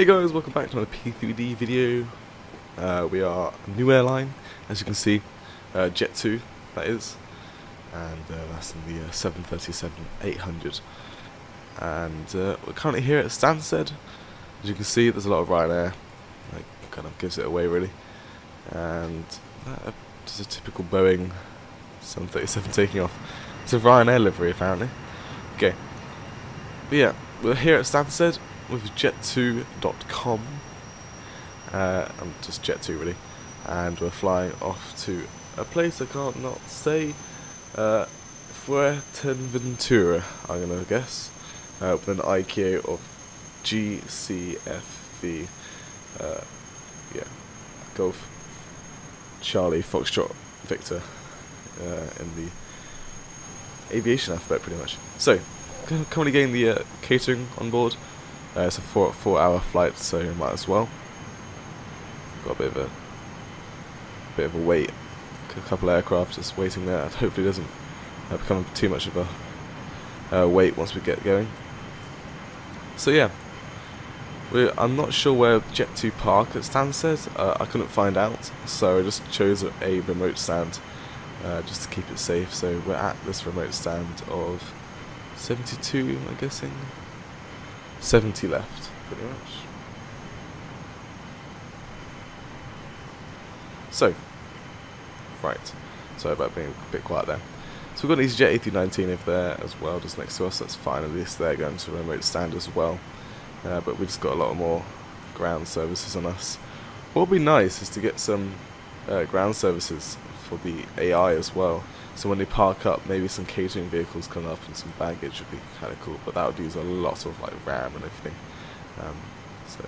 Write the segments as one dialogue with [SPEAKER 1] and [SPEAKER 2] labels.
[SPEAKER 1] Hey guys, welcome back to another P3D video. We are a new airline, as you can see, Jet 2 that is, and that's in the 737-800. And we're currently here at Stansted. As you can see, there's a lot of Ryanair, like kind of gives it away really, and just a typical Boeing 737 taking off. It's a Ryanair livery apparently. Okay, but yeah, we're here at Stansted with jet2.com, and just Jet 2 really, and we're flying off to a place I can't not say, Fuerteventura, I'm gonna guess, with an IQ of GCFV, yeah, Golf Charlie Foxtrot Victor, in the aviation alphabet pretty much. So, currently getting the catering on board. It's a 4-hour flight, so you might as well. Got a bit of a wait. A couple of aircraft just waiting there. Hopefully, it doesn't become too much of a wait once we get going. So yeah, I'm not sure where Jet 2 park at Stansted. I couldn't find out, so I just chose a remote stand just to keep it safe. So we're at this remote stand of 72, I'm guessing. 70 left, pretty much. So, right. Sorry about being a bit quiet there. So we've got an EasyJet A319 over there as well, just next to us. That's fine. At least they're going to a remote stand as well. But we just got a lot more ground services on us. What would be nice is to get some ground services for the AI as well. So when they park up, maybe some catering vehicles come up and some baggage would be kind of cool. But that would use a lot of like RAM and everything. So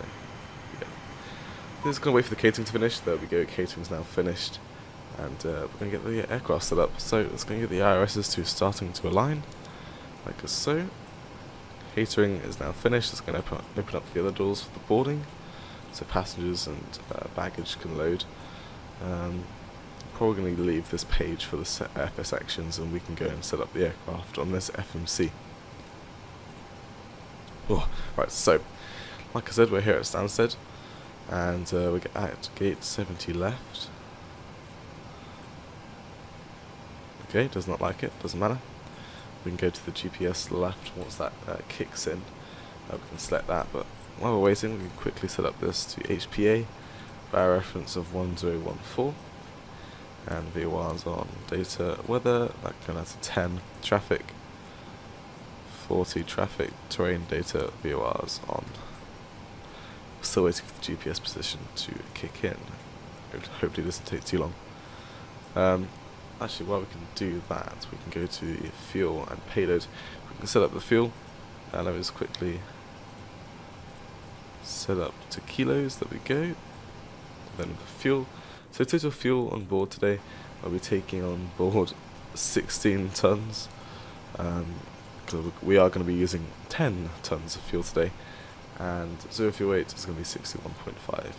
[SPEAKER 1] yeah, we're just gonna wait for the catering to finish. There we go. Catering's now finished, and we're gonna get the aircraft set up. So let's go get the IRSs to starting to align, like so. Catering is now finished. It's gonna open up the other doors for the boarding, so passengers and baggage can load. Probably going to leave this page for the FS sections, and we can go and set up the aircraft on this FMC. Oh, right, so like I said, we're here at Stansted, and we're at gate 70 left. Okay, does not like it, doesn't matter. We can go to the GPS left once that kicks in. We can select that, but while we're waiting, we can quickly set up this to HPA by a reference of 1014. And VORs on data weather, that can add to 10 traffic, 40 traffic, terrain data VORs on. Still waiting for the GPS position to kick in. Hopefully it doesn't take too long. Actually, while we can do that, we can go to the fuel and payload. We can set up the fuel, and let me just quickly set up to kilos. There we go. Then the fuel. So total fuel on board today, I'll be taking on board 16 tons. Because we are going to be using 10 tons of fuel today, and zero fuel weight is going to be 61.5.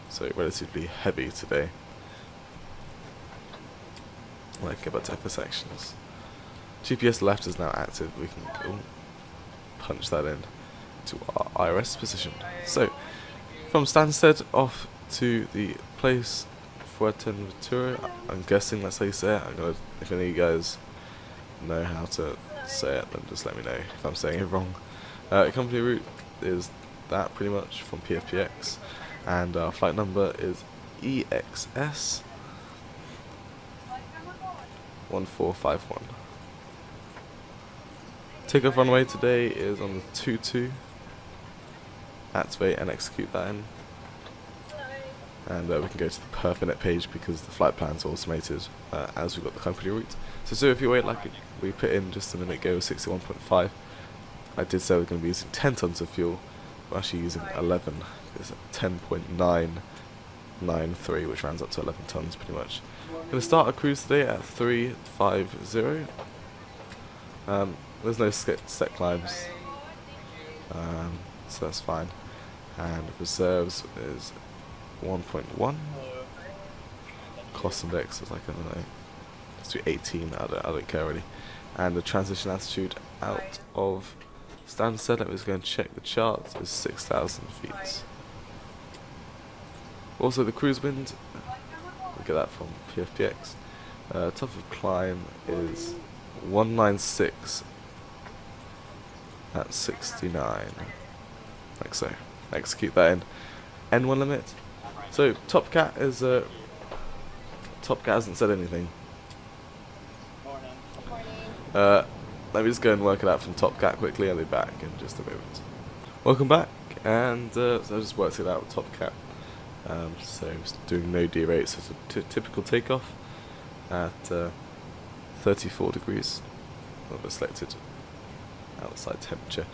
[SPEAKER 1] So relatively heavy today. Like about to FS sections. GPS left is now active. We can go punch that in to our IRS position. So from Stansted off to the place Fuerteventura, I'm guessing that's how you say it. If any of you guys know how to say it, then just let me know if I'm saying it wrong. Company route is that pretty much from PFPX, and our flight number is EGSS-1451. Takeoff runway today is on the 22. Activate and execute that in. And we can go to the Perfinet page because the flight plan's automated as we've got the company route. So if you wait, like we put in just a minute ago, 61.5. I did say we're going to be using 10 tons of fuel. We're actually using 11. It's 10.993, which rounds up to 11 tons pretty much. Going to start our cruise today at 350. There's no set climbs, so that's fine. And reserves is 1.1. Cost index is like, I don't know, let's do 18. I don't care really. And the transition altitude out of Stansted, let me just go and check the chart, is 6,000 feet. Also the cruise wind, we get that from PFPX. Top of climb is 196 at 69, like so. Execute that in N1 limit. So Top Cat is Top Cat hasn't said anything. Let me just go and work it out from Top Cat quickly. I'll be back in just a moment. Welcome back, and so I just worked it out with Top Cat. So just doing no D rates, so it's a typical takeoff at 34 degrees. I've selected outside temperature.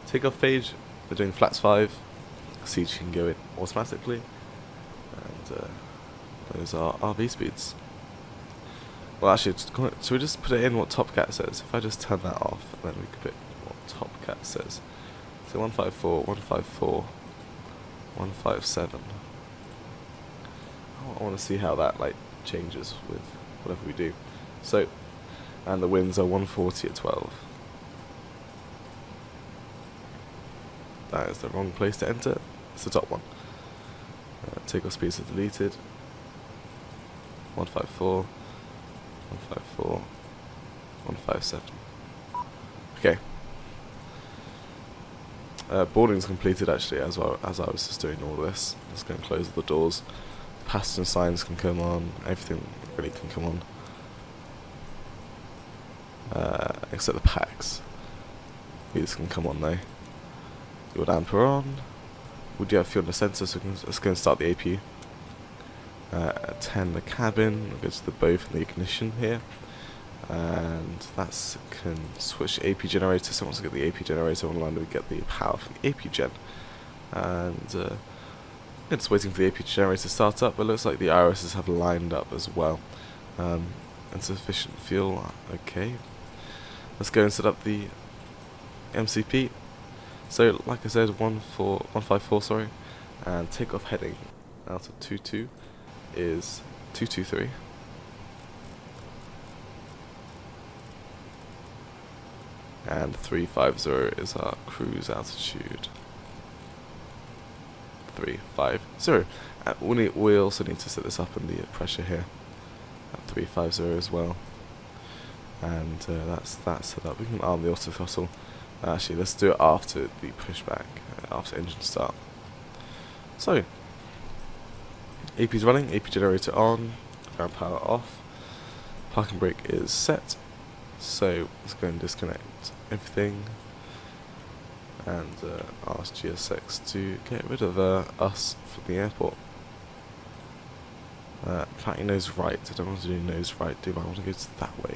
[SPEAKER 1] Takeoff page, we're doing flaps 5. Siege can go in automatically, and those are RV speeds. Well, actually, so we just put it in what Top Cat says. If I just turn that off, then we can put what Top Cat says. So 154, 154, 157. I want to see how that like changes with whatever we do. So, and the winds are 140 at 12. That is the wrong place to enter. It's the top one. Takeoff speeds are deleted. 154, 154, 157. Okay. Boarding's completed actually as well as I was just doing all this. Just going to close all the doors. Passenger signs can come on. Everything really can come on. Except the packs. These can come on though. Your damper on. We do have fuel in the sensor, so let's go and start the APU. At 10 the cabin, we'll go to the both and the ignition here. And that's can switch AP generator, so once we get the AP generator online we get the power from the AP gen. And just waiting for the AP generator to start up, but it looks like the IRSs have lined up as well. Insufficient fuel, okay. Let's go and set up the MCP. So, like I said, 154, sorry, and takeoff heading out of 22 is 223. And 350 is our cruise altitude. 350. We also need to set this up in the pressure here at 350 as well. And that's that set up. We can arm the auto throttle. Actually, let's do it after the pushback, after engine start. So, AP's running, AP generator on, ground power off, parking brake is set. So let's go and disconnect everything and ask GSX to get rid of us from the airport. Apparently nose right. I don't want to do nose right, do I? I want to go that way.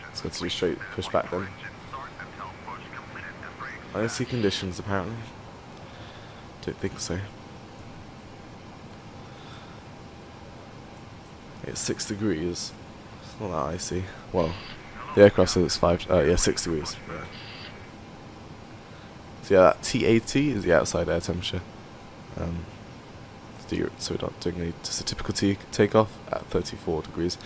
[SPEAKER 1] Let's go to do straight pushback then. I don't see conditions apparently. Don't think so. It's 6 degrees. It's not that icy. Well, the aircraft says it's 6 degrees. Yeah. So yeah, that TAT is the outside air temperature. So we're not doing just a typical takeoff at 34 degrees.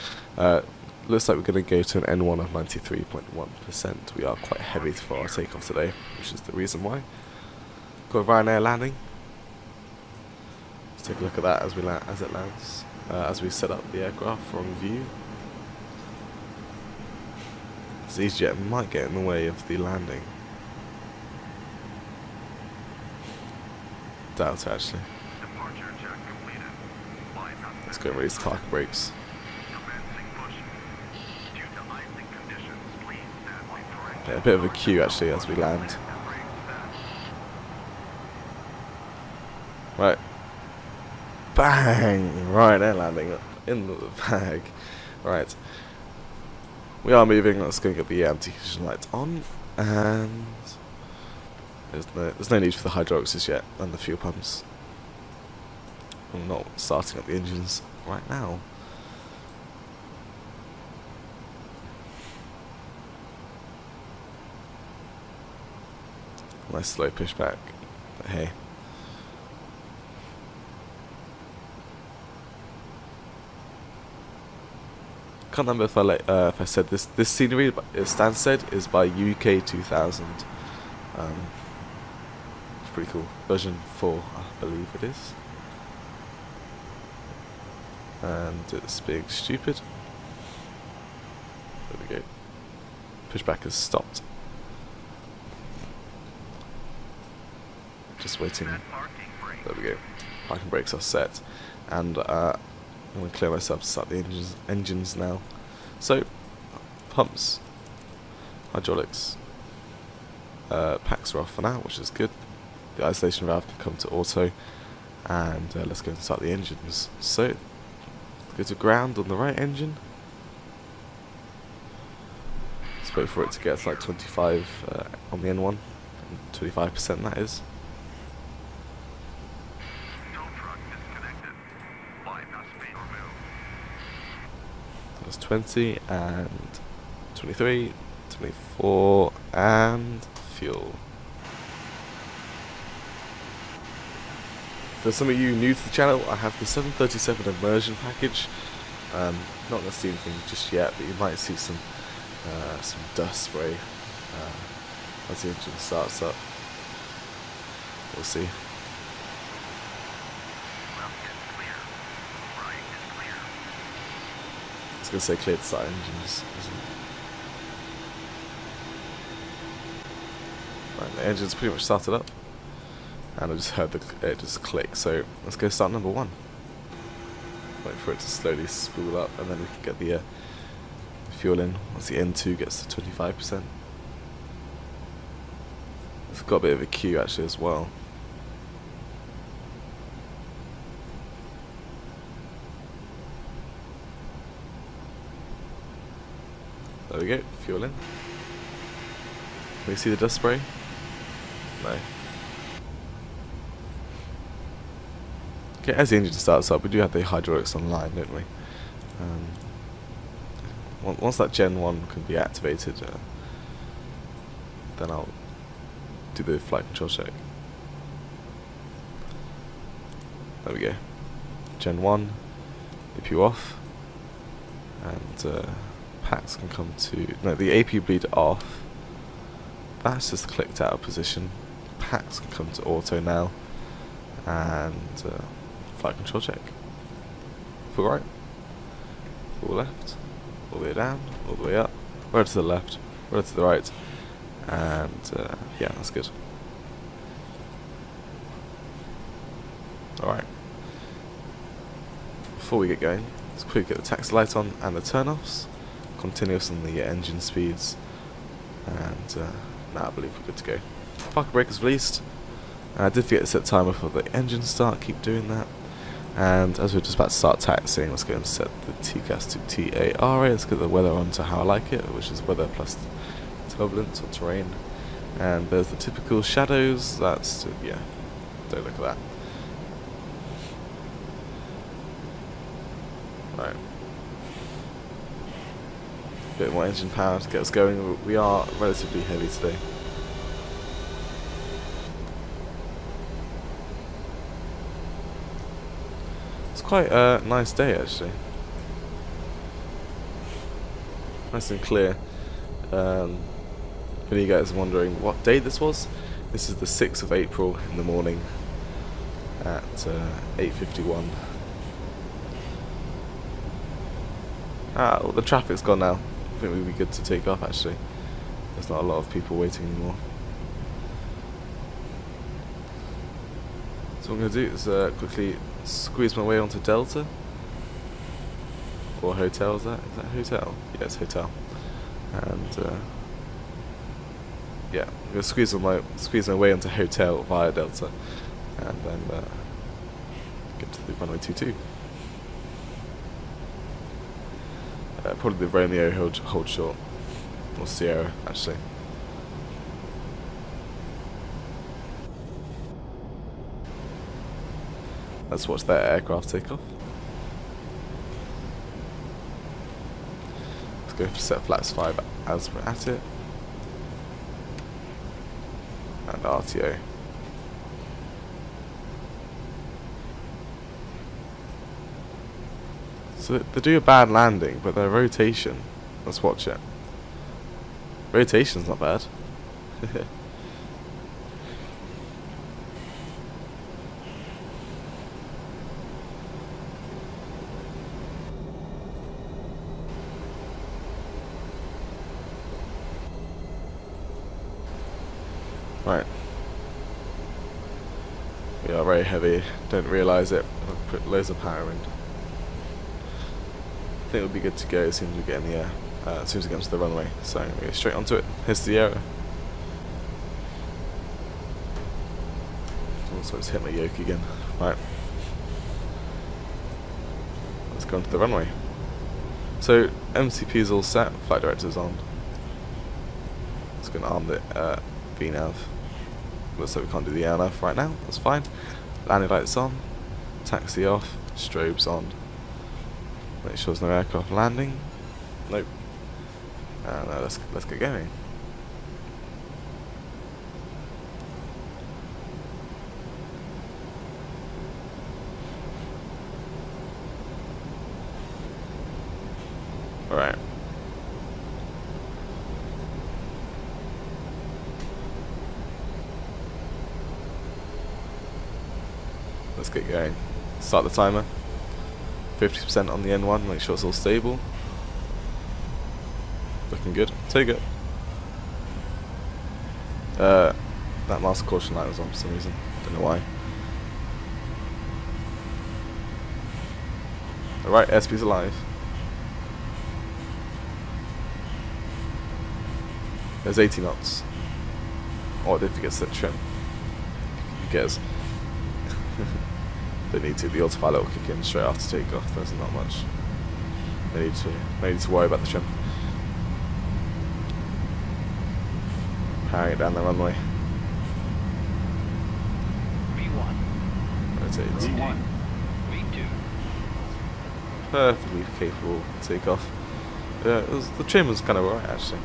[SPEAKER 1] Looks like we're going to go to an N1 of 93.1%. We are quite heavy for our takeoff today, which is the reason why. Got a Ryanair landing. Let's take a look at that as it lands. As we set up the aircraft from view. This EasyJet might get in the way of the landing. Doubt it actually. Let's go and raise the parking brakes. Yeah, a bit of a queue actually as we land. Right. Bang! Right, air landing in the bag. Right. We are moving. Let's go and get the anti-collision lights on. And there's no need for the hydraulics just yet, and the fuel pumps. I'm not starting up the engines right now. Nice slow pushback, but hey. can't remember if I said this. This scenery, Stansted, is by UK 2000. It's pretty cool. Version 4, I believe it is. And it's being stupid. There we go. Pushback has stopped. Just waiting. There we go. Parking brakes are set, and I'm going to clear myself to start the engines now. So, pumps, hydraulics, packs are off for now, which is good. The isolation valve can come to auto, and let's go and start the engines. So, let's go to ground on the right engine. Let's wait for it to get to like 25 on the N1, 25% that is. That's 20 and 23, 24, and fuel. For some of you new to the channel, I have the 737 immersion package. Not going to see anything just yet, but you might see some dust spray as the engine starts up. We'll see. I was going to say clear to start engines, isn't it? Right, the engine's pretty much started up, and I just heard it just click, so let's go start number 1. Wait for it to slowly spool up, and then we can get the fuel in once the N2 gets to 25%. It's got a bit of a queue actually as well. There we go, fuel in. Can we see the dust spray? No. Okay, as the engine starts up, we do have the hydraulics online, don't we? Once that Gen 1 can be activated, then I'll do the flight control check. There we go. Gen 1, APU off, and packs can come to, no, the APU bleed off. That's just clicked out of position. Packs can come to auto now, and flight control check. Full right, full left, all the way down, all the way up, right to the left, right to the right, and yeah, that's good. Alright, before we get going, let's quickly get the taxi light on and the turn-offs, continuous on the engine speeds, and now I believe we're good to go. Parking brake is released. I did forget to set timer for the engine start, keep doing that. And as we're just about to start taxiing, let's go and set the TCAS to TARA. Let's get the weather on to how I like it, which is weather plus turbulence or terrain. And there's the typical shadows. That's, yeah, don't look at that. Right. Bit more engine power to get us going. We are relatively heavy today. It's quite a nice day actually. Nice and clear. If any of you guys are wondering what day this was, this is the 6th of April in the morning at 8:51. Well, the traffic's gone now. I think we'd be good to take off actually. There's not a lot of people waiting anymore. So what I'm going to do is quickly squeeze my way onto Delta. Or hotel, is that hotel? Yeah, it's hotel. And yeah, I'm going to squeeze my way onto hotel via Delta. And then get to the runway 22. Probably the Romeo hold short, or Sierra actually. Let's watch that aircraft take off. Let's go for set flaps 5 as we're at it, and RTO. So they do a bad landing, but their rotation, let's watch it. Rotation's not bad. Right. We are very heavy, don't realise it. I've put loads of power in. I think it would be good to go as soon as we get in the air, as soon as we get onto the runway. So we go straight onto it. Here's the arrow. Also, it's hit my yoke again. Right. Let's go onto the runway. So MCP is all set. Flight director's on. It's going to arm the VNAV. Looks like we can't do the AirNav right now. That's fine. Landing lights on. Taxi off. Strobes on. Make sure there's no aircraft landing. Nope. No, let's get going. Alright. Let's get going. Start the timer. 50% on the N1, make sure it's all stable. Looking good. Take it. That master caution light was on for some reason. Don't know why. Alright, SP's alive. There's 80 knots. Oh, I did forget to set trim. Who cares? They need to. The autopilot will kick in straight after takeoff. There's not much. They need to worry about the trim. Powering it down the runway.
[SPEAKER 2] V1.
[SPEAKER 1] Rotate.
[SPEAKER 2] V1. V2.
[SPEAKER 1] Perfectly capable takeoff. Yeah, the trim was kind of alright actually.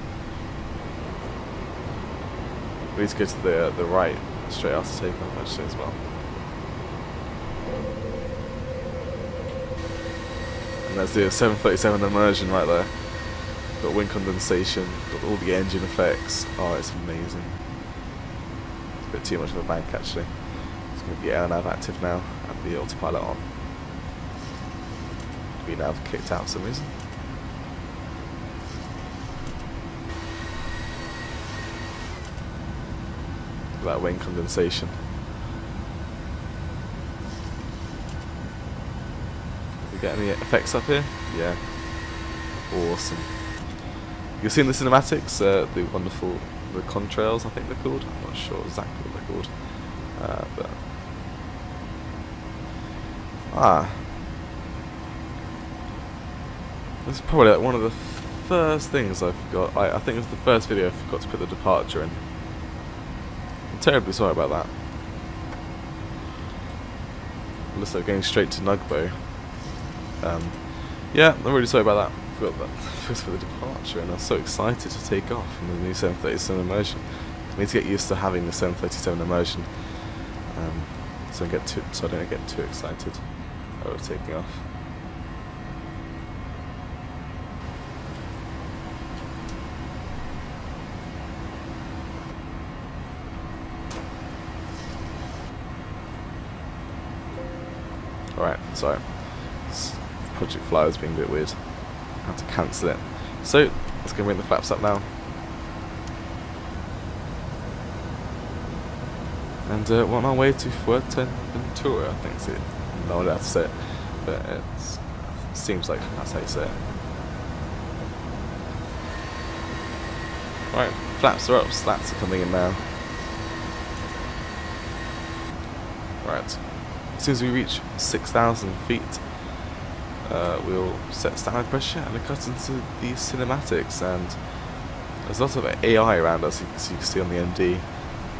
[SPEAKER 1] We need to go to the right straight after takeoff actually as well. And there's the 737 immersion right there. Got wind condensation, got all the engine effects. Oh, it's amazing. It's a bit too much of a bank actually. It's going to be AirNav active now and the autopilot on. VNav kicked out for some reason. Look at that wind condensation. Get any effects up here? Yeah. Awesome. You've seen the cinematics, the wonderful, the contrails I think they're called. I'm not sure exactly what they're called. This is probably like one of the first things I forgot. I think it was the first video I forgot to put the departure in. I'm terribly sorry about that. It looks like going straight to Nugbo. Yeah, I'm really sorry about that. I forgot that first for the departure, and I was so excited to take off in the new 737 immersion. I need to get used to having the 737 immersion, so I don't get too excited over taking off. Alright, sorry. Project Flyer's being a bit weird. I have to cancel it. So, let's go bring the flaps up now. And we're on our way to Fuerteventura, I think it's it. No idea how to say it, but it seems like that's how you say it. Right, flaps are up, slats are coming in now. Right, as soon as we reach 6,000 feet, we'll set standard pressure and cut into the cinematics, and there's lots of AI around us, as you can see on the MD.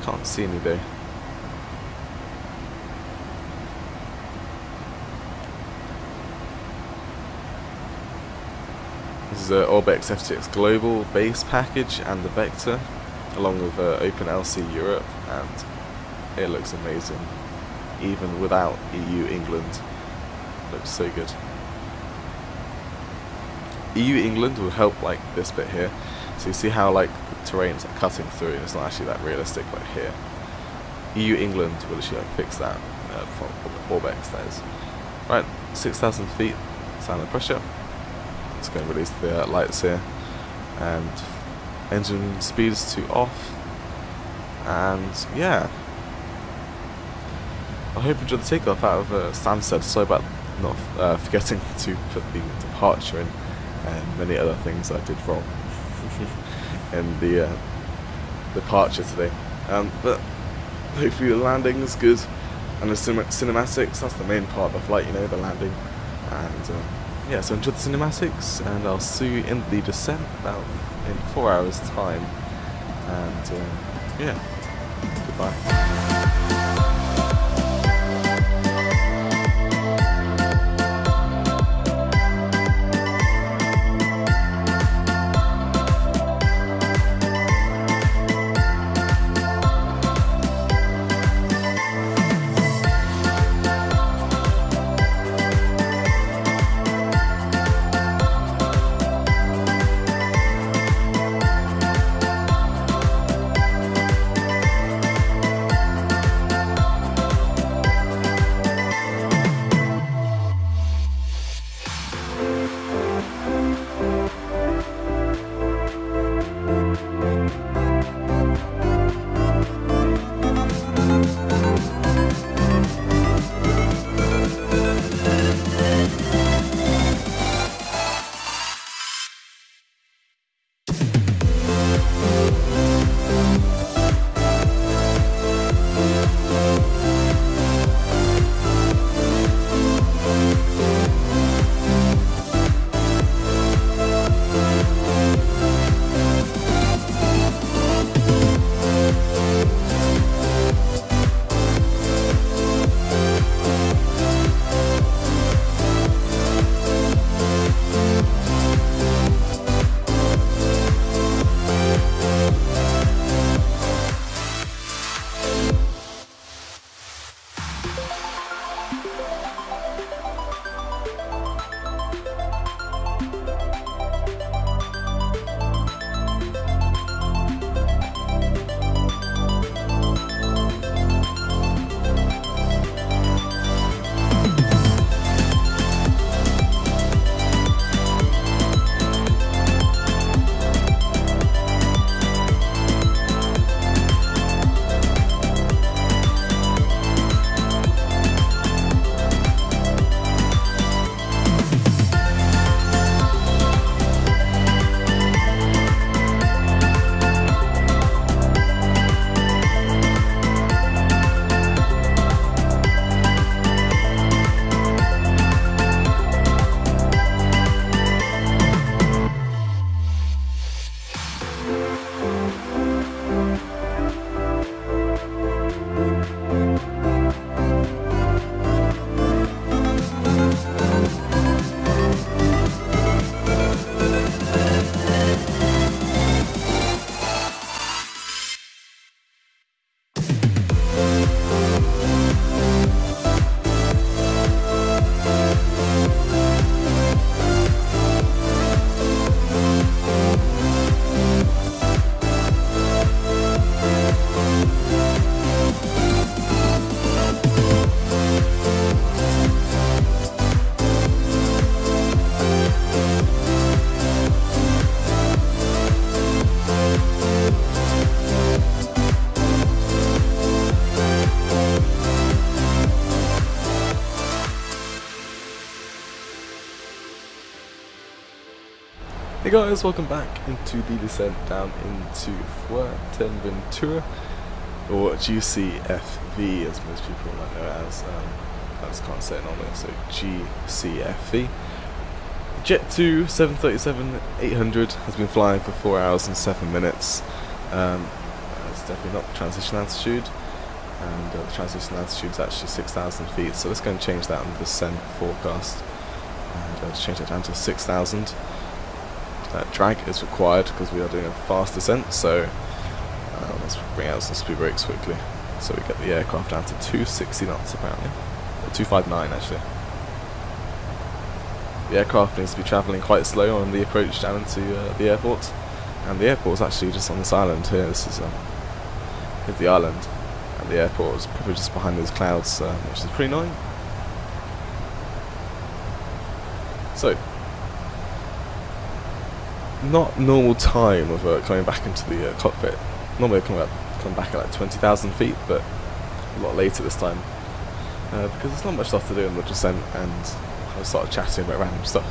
[SPEAKER 1] Can't see any though. This is a Orbex FTX Global base package and the Vector, along with OpenLC Europe, and it looks amazing, even without EU England. Looks so good. EU England will help like this bit here. So you see how like the terrain's like cutting through and it's not actually that realistic like here. EU England will actually like fix that from Pushback, that is. Right, 6,000 feet, standard pressure. Let's go and release the lights here. And engine speeds to off. And yeah. I hope you enjoyed the takeoff out of Stansted. Sorry about not forgetting to put the departure in and many other things I did wrong in the departure today. But hopefully the landing is good and the cinematics, that's the main part of the flight, you know, the landing. And yeah, so enjoy the cinematics and I'll see you in the descent about in 4 hours time. And yeah, goodbye. Hey guys, welcome back into the descent down into Fuerteventura, or GCFV as most people might know it as. I just can't say it normally, so GCFV. Jet 2 737-800 has been flying for 4 hours and 7 minutes. It's definitely not the transition altitude, and the transition altitude is actually 6,000 feet, so let's go and change that on the descent forecast, and let's change it down to 6,000. Drag is required because we are doing a fast descent, so let's bring out some speed brakes quickly so we get the aircraft down to 260 knots apparently, or 259 actually. the aircraft needs to be travelling quite slow on the approach down into the airport, and the airport is actually just on this island here. This is here's the island, and the airport is probably just behind those clouds, which is pretty annoying. So, not normal time of coming back into the cockpit. Normally I come back at like 20,000 feet, but a lot later this time, because there's not much stuff to do in the descent, and I started chatting about random stuff,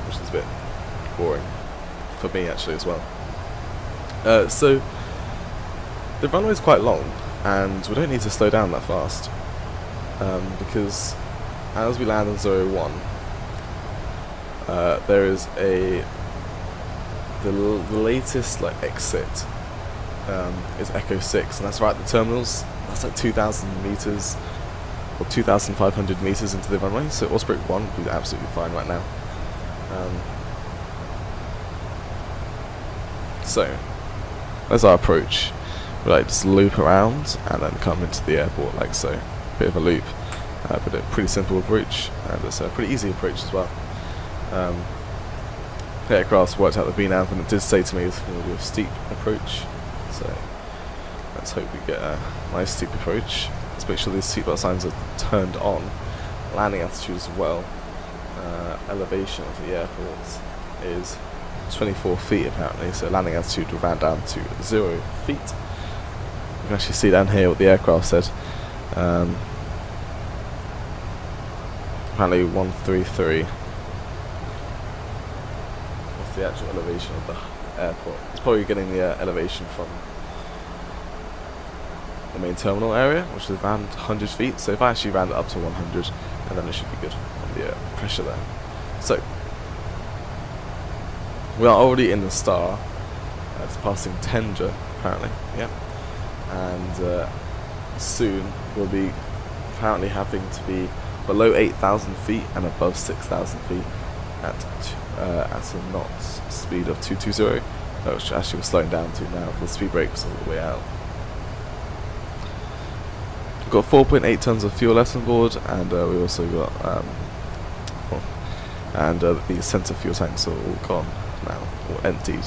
[SPEAKER 1] which is a bit boring for me actually as well. So the runway is quite long, and we don't need to slow down that fast, because as we land on 01, there is the latest like exit is Echo 6, and that's right at the terminals. That's like 2,000 meters or 2,500 meters into the runway, so Osprey 1 would be absolutely fine right now. So that's our approach. We like just loop around and then come into the airport like so. Bit of a loop, but a pretty simple approach, and it's a pretty easy approach as well. The aircraft's worked out the VNAV, and it did say to me it's going to be a steep approach, so let's hope we get a nice steep approach. Let's make sure these seatbelt signs are turned on. Landing altitude as well. Elevation of the airport is 24 feet apparently, so landing altitude will round down to 0 feet. You can actually see down here what the aircraft said. Apparently 133. What's the actual elevation of the airport? It's probably getting the elevation from the main terminal area, which is around 100 feet. So if I actually round it up to 100, and then it should be good on the pressure there. So we are already in the star. It's passing Tendra apparently, yeah. And soon we'll be apparently having to be below 8,000 feet and above 6,000 feet at a knots speed of 220, which actually we're slowing down to now with the speed brakes all the way out. We've got 4.8 tons of fuel left on board, and we also got the centre fuel tanks are all gone now, or emptied.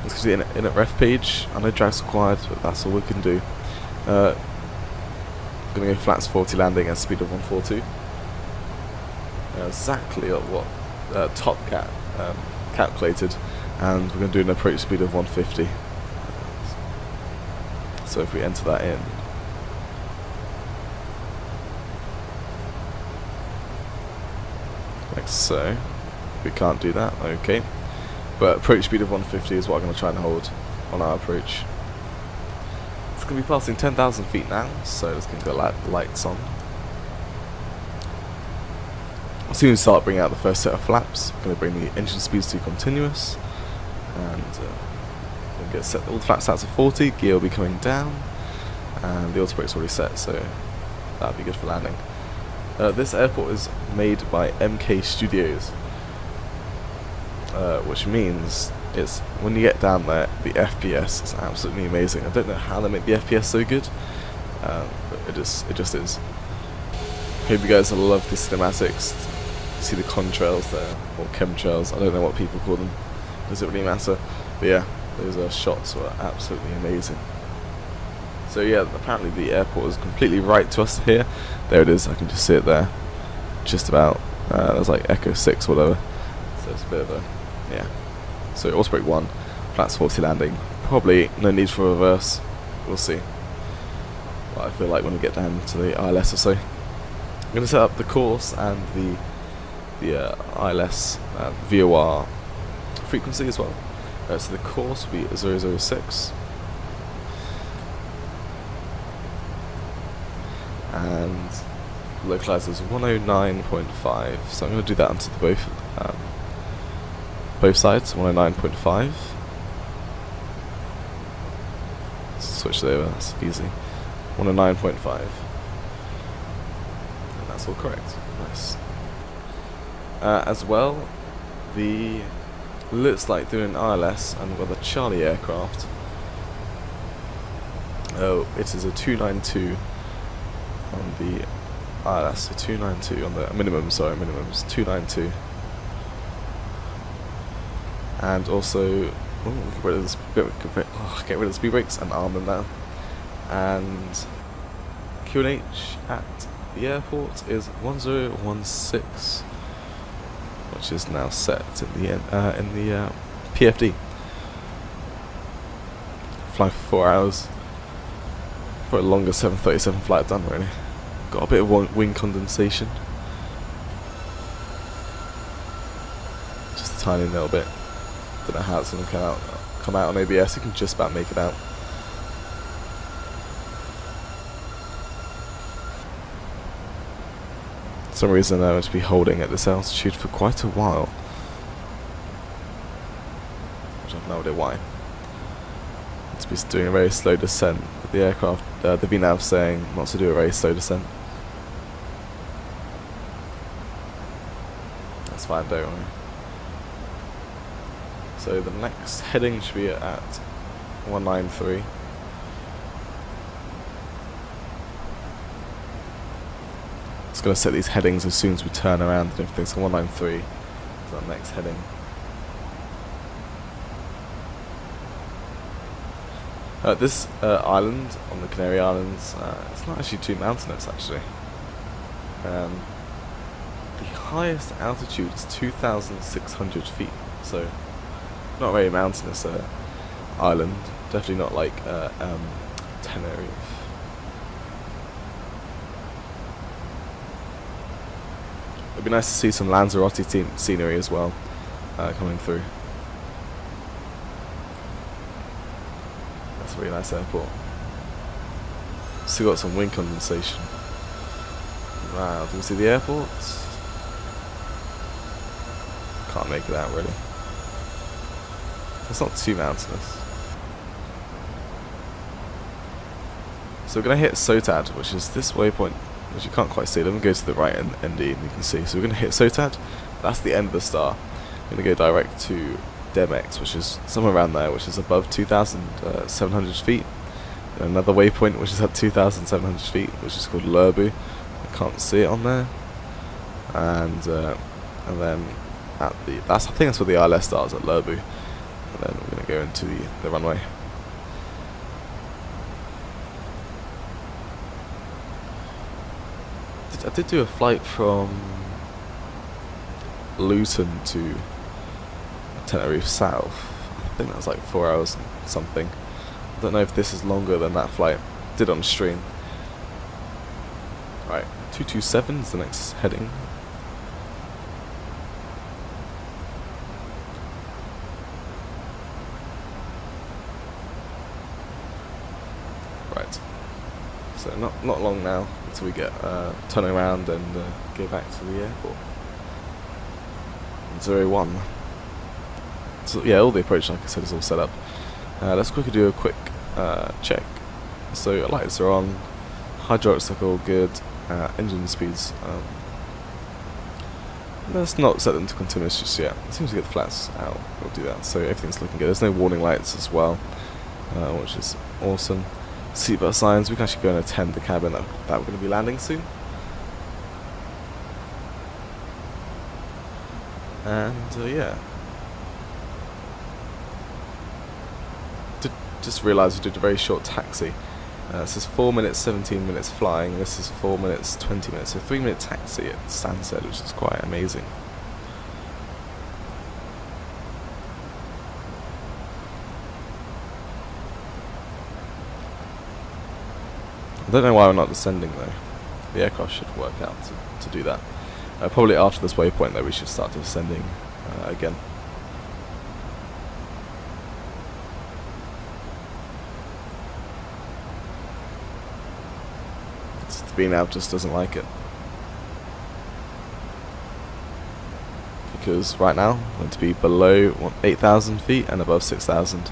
[SPEAKER 1] Let's see in a ref page. I know drag's required, but that's all we can do. Going to go flats 40 landing at speed of 142. Exactly at what Top Cat calculated, and we're going to do an approach speed of 150. So if we enter that in, like so, we can't do that, okay. But approach speed of 150 is what I'm going to try and hold on our approach. It's going to be passing 10,000 feet now, so it's going to go lights on. As soon as we start bringing out the first set of flaps, we're going to bring the engine speeds to continuous, and we'll get set all the flaps out to 40, gear will be coming down, and the auto brake's already set, so that'll be good for landing. This airport is made by MK Studios, which means it's when you get down there, the FPS is absolutely amazing. I don't know how they make the FPS so good, but it just is. Hope you guys will love the cinematics. See the contrails there, or chemtrails, I don't know what people call them, does it really matter? But yeah, those shots were absolutely amazing. So yeah, apparently the airport is completely right to us here. There it is, I can just see it there, just about. There's like Echo 6 or whatever, so it's a bit of a, yeah. So Osprey 1, flats 40 landing, probably no need for reverse, we'll see what I feel like when we get down to the ILS or so. I'm going to set up the course and the ILS VOR frequency as well. So the course will be 006, and localizer is 109.5, so I'm going to do that onto the both sides, 109.5. Switch it over, that's easy. 109.5, and that's all correct. Nice. As well, the looks like doing an ILS, and we've got the Charlie aircraft. Oh, it is a 292 on the that's the 292 on the minimum, sorry, minimum's 292. And also, get rid of the speed brakes and arm them now. And QNH at the airport is 1016, which is now set in the PFD. Flying for 4 hours. For a longer 737 flight done, really. Got a bit of wing condensation. Just a tiny little bit. Don't know how it's going to come out on ABS. You can just about make it out. For some reason I'm going to be holding at this altitude for quite a while. Which I have no idea why. To be doing a very slow descent with the aircraft, the VNAV saying not to do a very slow descent. That's fine, don't worry. So the next heading should be at 193. It's going to set these headings as soon as we turn around and everything. So 193 is our next heading. This island on the Canary Islands, it's not actually too mountainous actually. The highest altitude is 2,600 feet, so not very mountainous island. Definitely not like Tenerife. It'd be nice to see some Lanzarote scenery as well coming through. That's a really nice airport. Still got some wind condensation. Wow, do we see the airport? Can't make it out really. It's not too mountainous. So we're going to hit Sotad, which is this waypoint, which you can't quite see. Let me go to the right and ND and you can see. So we're going to hit Sotad. That's the end of the star. We're going to go direct to Demex, which is somewhere around there, which is above 2,700 feet. And another waypoint, which is at 2,700 feet, which is called Lurbu. I can't see it on there. And then at the I think that's where the ILS starts, at Lurbu. And then we're going to go into the runway. I did do a flight from Luton to Tenerife South. I think that was like 4 hours something. I don't know if this is longer than that flight. I did on stream. Right, 227 is the next heading. Right. So not long now until we get turn around and go back to the airport. 01. So yeah, all the approach, like I said, is all set up. Let's quickly do a quick check. So lights are on, hydraulics look all good, engine speeds. Let's not set them to continuous just yet. As soon as we get the flats out, we'll do that. So everything's looking good. There's no warning lights as well, which is awesome. Seatbelt signs. We can actually go and attend the cabin that we're going to be landing soon. And yeah. Just realised we did a very short taxi. This is 4 minutes 17 minutes flying. This is 4 minutes 20 minutes. So 3-minute taxi at Stansted, which is quite amazing. I don't know why we're not descending though. The aircraft should work out to do that. Probably after this waypoint though we should start descending again. The VNAV just doesn't like it. Because right now we're going to be below 8,000 feet and above 6,000.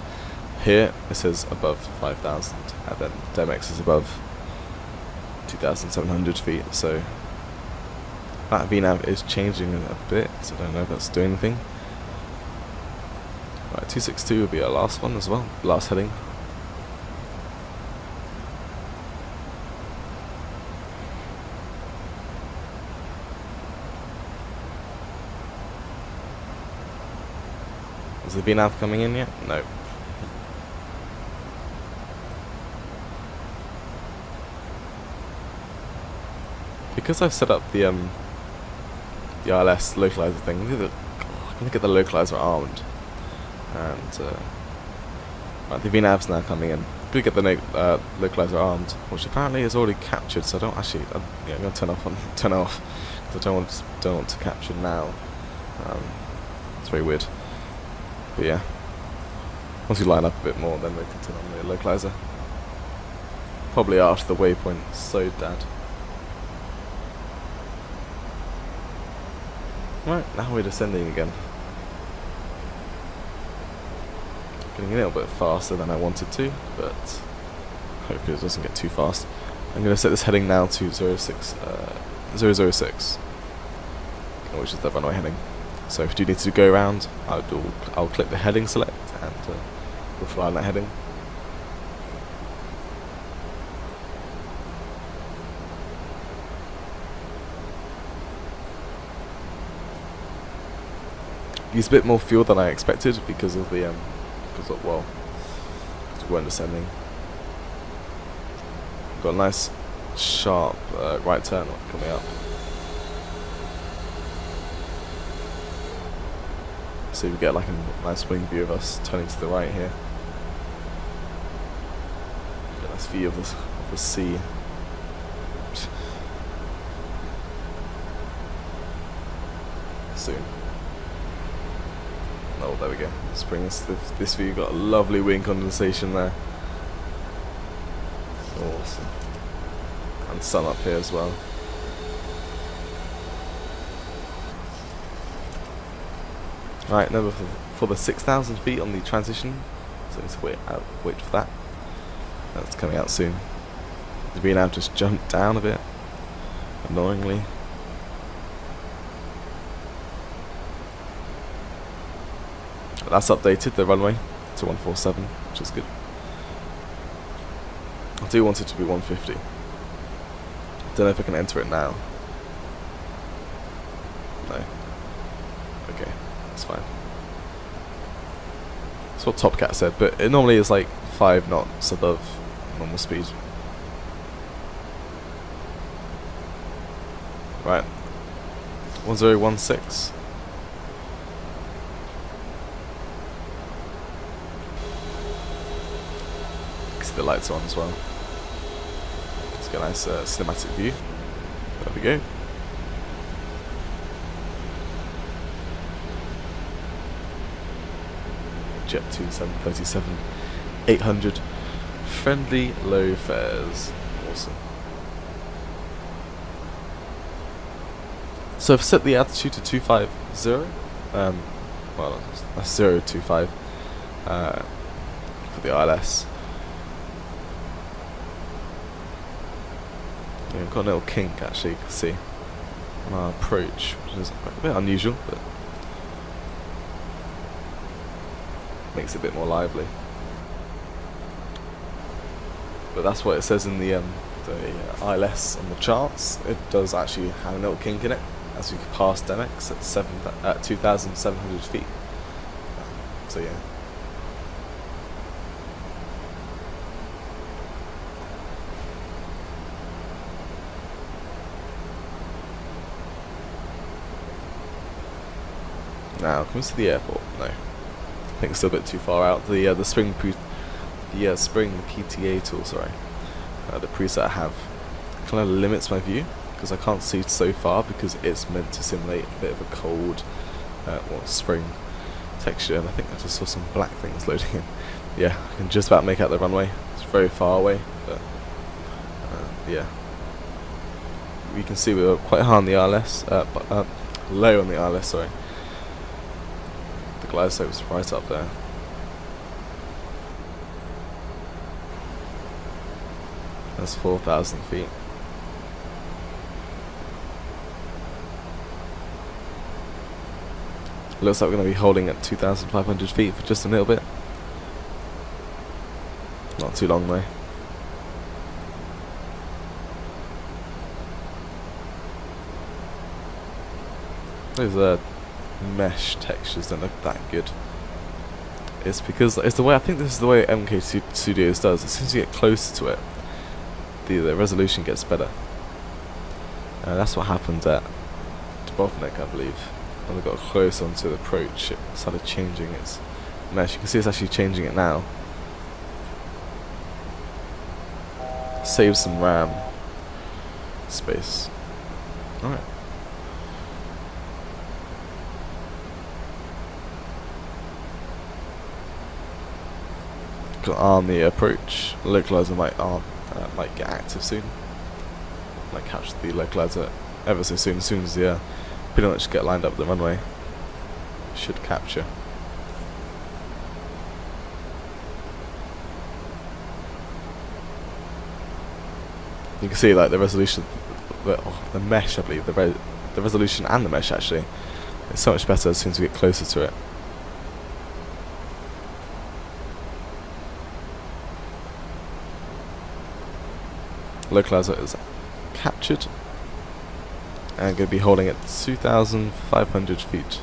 [SPEAKER 1] Here it says above 5,000 and then Demex is above 2,700 feet, so that VNAV is changing a bit, so I don't know if that's doing anything. Right, 262 will be our last one as well, last heading. Is the VNAV coming in yet? No. Because I've set up the ILS localizer thing, I'm gonna get the localizer armed, and right, the VNAV's now coming in. I'm gonna get the localizer armed, which apparently is already captured. So I don't actually. I'm gonna turn off because I don't want to capture now. It's very weird. But yeah, once you line up a bit more, then we can turn on the localizer. Probably after the waypoint's so dead. Right, now we're descending again. Getting a little bit faster than I wanted to, but hopefully it doesn't get too fast. I'm going to set this heading now to 006, which is the runway heading. So if you do need to go around, I'll click the heading select and we'll fly on that heading. Used a bit more fuel than I expected because of the because we weren't descending. Got a nice sharp right turn coming up. So you get like a nice wing view of us turning to the right here. Get a nice view of the sea. Soon. Oh, there we go. Let's bring this view. Got a lovely wing condensation there. Awesome. And sun up here as well. Right, now for the 6,000 feet on the transition. So let's wait for that. That's coming out soon. The VNAV just jumped down a bit, annoyingly. That's updated the runway to 147, which is good. I do want it to be 150. Don't know if I can enter it now. No. Okay, that's fine. That's what Top Cat said, but it normally is like 5 knots above normal speed. Right. 1016. The lights on as well. Let's get a nice cinematic view. There we go. Jet 2737 800 friendly low fares. Awesome. So I've set the altitude to 250. Well, that's 025 for the ILS. Yeah, we've got a little kink actually, you can see on our approach, which is a bit unusual, but makes it a bit more lively. But that's what it says in the ILS on the charts. It does actually have a little kink in it as we pass Demex at 2,700 feet. So yeah. Now, can we see the airport? No. I think it's still a bit too far out. The spring PTA tool, sorry. The preset I have kind of limits my view because I can't see so far because it's meant to simulate a bit of a cold, spring texture. And I think I just saw some black things loading in. Yeah, I can just about make out the runway. It's very far away, but yeah. You can see we were quite high on the ILS, low on the ILS, sorry. The glideslope was right up there. That's 4,000 feet. Looks like we're going to be holding at 2,500 feet for just a little bit. Not too long though. Those mesh textures don't look that good. it's because it's the way, I think this is the way MK Studios does. As soon as you get closer to it, the resolution gets better. That's what happened at Dubrovnik, I believe. When we got close onto the approach, it started changing its mesh. You can see it's actually changing it now. Save some RAM space. Alright. Got on the approach. Localizer might get active soon. Might catch the localizer ever so soon. As soon as the pretty much get lined up the runway, should capture. You can see like the resolution, the mesh, I believe, the resolution and the mesh actually, it's so much better as soon as we get closer to it. Localizer is captured and going to be holding at 2,500 feet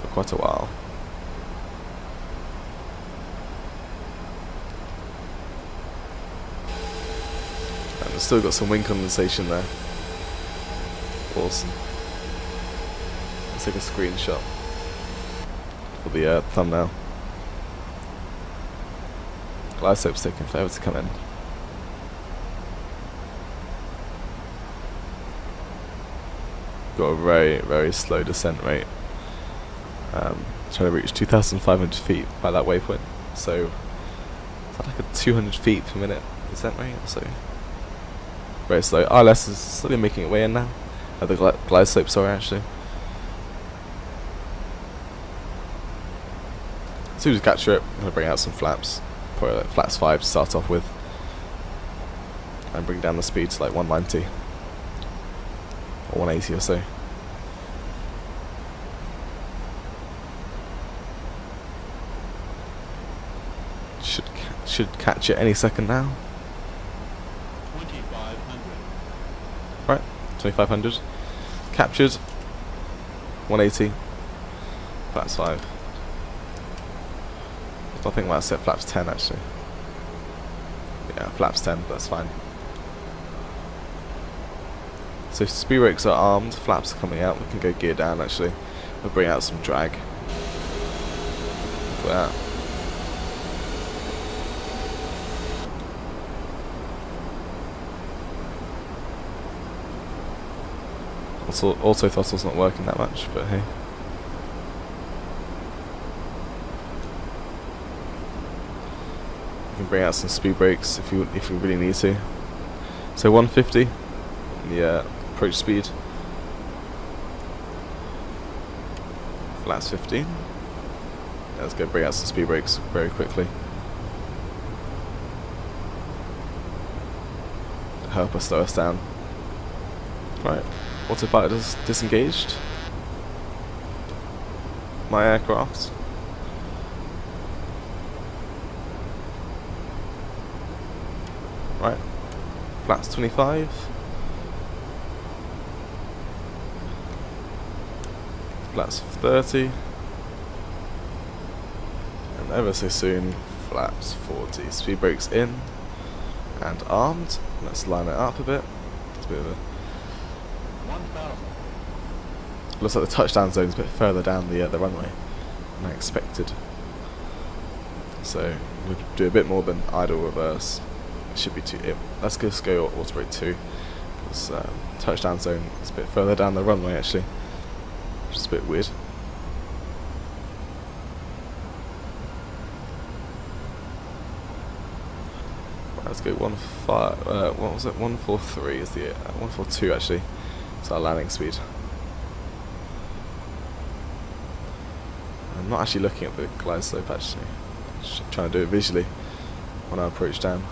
[SPEAKER 1] for quite a while. And we've still got some wing condensation there. Awesome. Let's take a screenshot for the thumbnail. Glide slope's taking forever to come in. Got a very, very slow descent rate. Trying to reach 2,500 feet by that waypoint. So, is that like a 200 feet per minute descent rate or so? Very slow. RLS is slowly making its way in now. The glide slope, sorry, actually. As soon as we capture it, I'm going to bring out some flaps. Probably like flaps 5 to start off with. And bring down the speed to like 190. Or 180 or so. Should catch it any second now.
[SPEAKER 2] 2,500.
[SPEAKER 1] Right, 2,500. Captured. 180. Flaps 5. I think I might set flaps 10 actually. Yeah, flaps 10, that's fine. So speed brakes are armed, flaps are coming out, we can go gear down actually. We'll bring out some drag. Look at that. Also, auto throttle's not working that much, but hey. We can bring out some speed brakes if we really need to. So 150, the approach speed. Flaps 15. Let's go bring out some speed brakes very quickly. Help us slow us down. Right, autopilot is disengaged. My aircraft. Right, flaps 25. Flaps 30. And ever so soon, flaps 40. Speed brakes in and armed. Let's line it up a bit. It's a bit of a
[SPEAKER 2] 1,000.
[SPEAKER 1] looks like the touchdown zone is a bit further down the runway than I expected. So we'll do a bit more than idle reverse. It should be let's just go auto brake 2. Because touchdown zone is a bit further down the runway actually, which is a bit weird. Let's go 15. What was it? 143 is the 142 actually. It's our landing speed. I'm not actually looking at the glide slope actually. Just trying to do it visually when I approach down.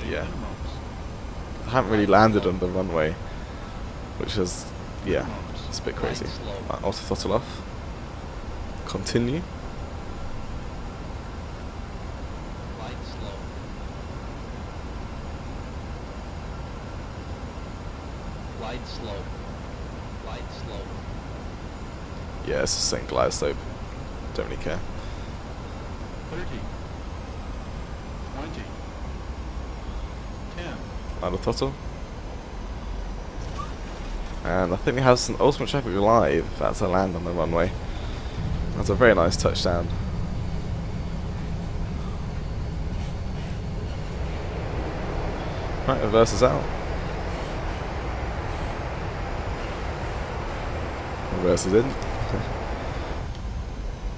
[SPEAKER 1] Yeah. I haven't really landed on the runway, which is, yeah, it's a bit crazy. Right, auto throttle off. Continue.
[SPEAKER 2] Light slow. Glide slow.
[SPEAKER 1] Yeah, it's the same glide slope. Don't really care.
[SPEAKER 2] 30, 20, 10.
[SPEAKER 1] Out of throttle. And I think we have some ultimate traffic live about to land on the runway. That's a very nice touchdown. Right, reverse is out. Reverse is in.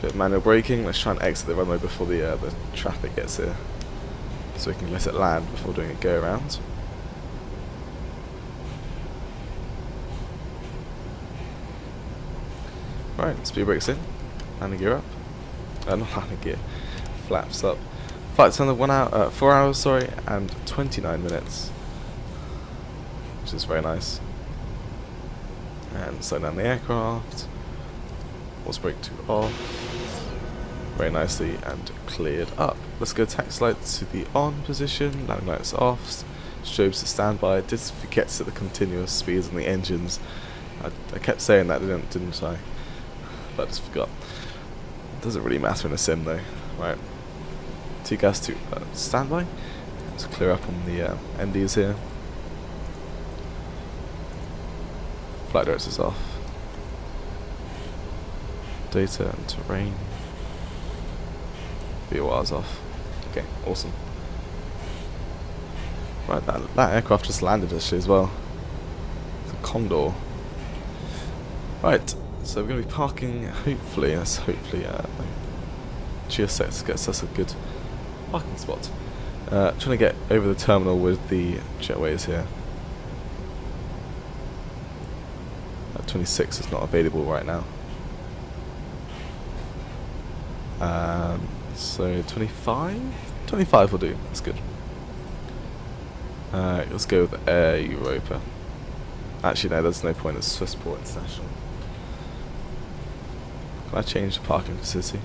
[SPEAKER 1] Bit of manual braking. Let's try and exit the runway before the traffic gets here, so we can let it land before doing a go around. Right, speed brakes in. Landing gear up. Not landing gear. Flaps up. Flight time of 1 hour, 4 hours, sorry, and 29 minutes, which is very nice. And slow down the aircraft. Force brake 2 off. Very nicely and cleared up. Let's go taxi lights to the on position. Landing lights off. Strobes to standby. Did forget to set the continuous speeds on the engines. I kept saying that, didn't I? But I just forgot. Doesn't really matter in a sim though. Right. T-gas to standby. Let's clear up on the NDs here. Flight directors off. Data and terrain. VOR's off. Okay, awesome. Right, that aircraft just landed actually as well. It's a Condor. Right, so we're going to be parking, hopefully GSX gets us a good parking spot. Trying to get over the terminal with the jetways here. 26 is not available right now. So 25? 25 will do, that's good. Let's go with Air Europa. Actually no, there's no point, it's Swissport International. Can I change the parking facility?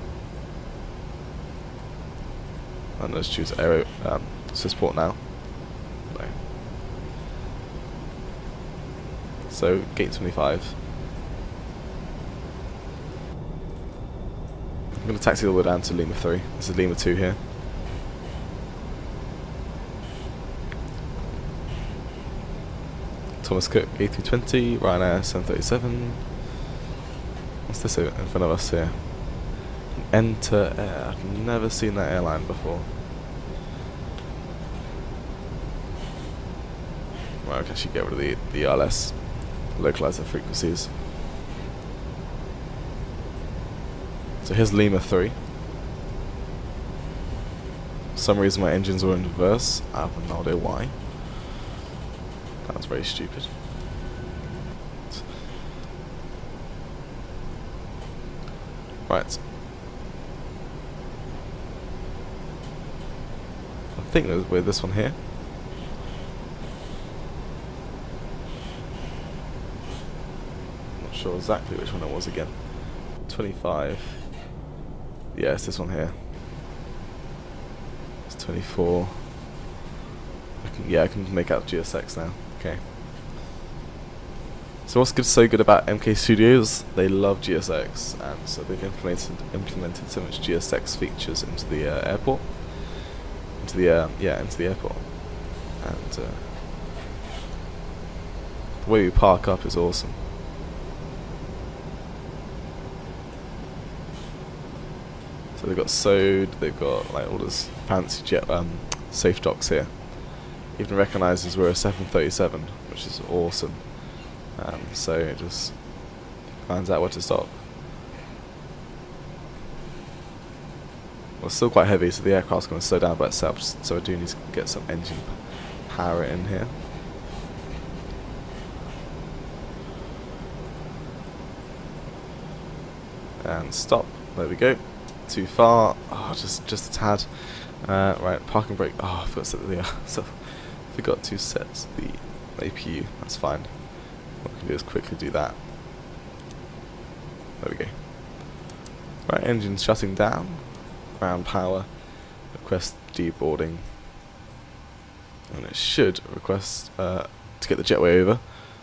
[SPEAKER 1] And let's choose Aero Swissport now. No. So gate 25. I'm going to taxi all the way down to Lima 3. This is Lima 2 here. Thomas Cook A320, Ryanair 737. What's this in front of us here? Enter Air. I've never seen that airline before. Well, I can actually get rid of the ELS, localize the frequencies. So here's Lima 3. For some reason my engines were in reverse. I have no idea why. That was very stupid. Right. I think we're this one here. Not sure exactly which one it was again. 25. Yeah, it's this one here. It's 24. I can make out GSX now. Okay. So what's so good about MK Studios? They love GSX, and so they've implemented so much GSX features into the airport. Into the airport, and the way we park up is awesome. So they've got SOD, they've got like all this fancy jet safe docks here. Even recognises we're a 737, which is awesome. So it just finds out where to stop. Well, it's still quite heavy, so the aircraft's going to slow down by itself, so I do need to get some engine power in here. And stop. There we go. Too far. Oh, just a tad. Right, parking brake. Oh, I forgot to set forgot to set the APU. That's fine. What we can do is quickly do that. There we go. Right, engine shutting down. Ground power. Request deboarding. And it should request to get the jetway over.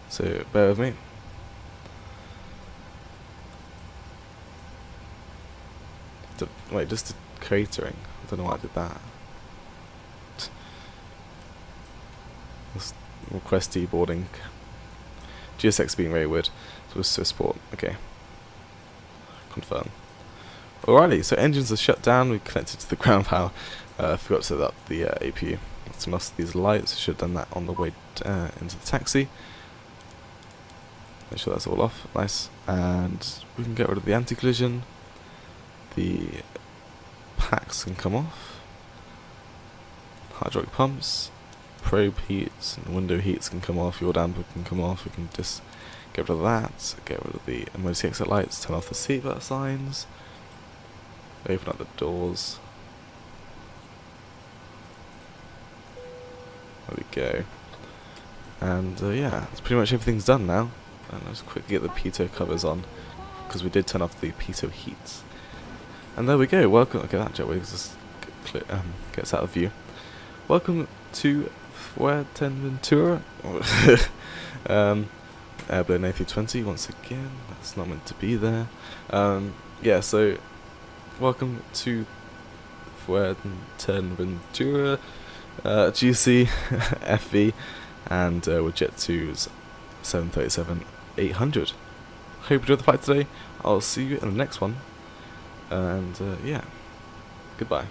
[SPEAKER 1] So bear with me. Wait, just catering. I don't know why I did that. Let's request deboarding. GSX being very weird. So it's Swissport. Okay. Confirm. Alrighty, so engines are shut down. We connected to the ground power. Forgot to set up the APU. Let's lost these lights. Should have done that on the way into the taxi. Make sure that's all off. Nice. And we can get rid of the anti-collision. The packs can come off. Hydraulic pumps. Probe heats and window heats can come off. Your damper can come off. We can just get rid of that. Get rid of the emergency exit lights. Turn off the seatbelt signs. Open up the doors. There we go. And yeah, that's pretty much everything's done now. And let's quickly get the pitot covers on, because we did turn off the pitot heats. And there we go. Welcome. Okay, that jetway just gets out of view. Welcome to Fuerteventura. Airplane A320 once again. That's not meant to be there. Yeah, so welcome to Fuerteventura GCFV, and with Jet 2's 737-800. Hope you enjoyed the flight today. I'll see you in the next one. And yeah, goodbye.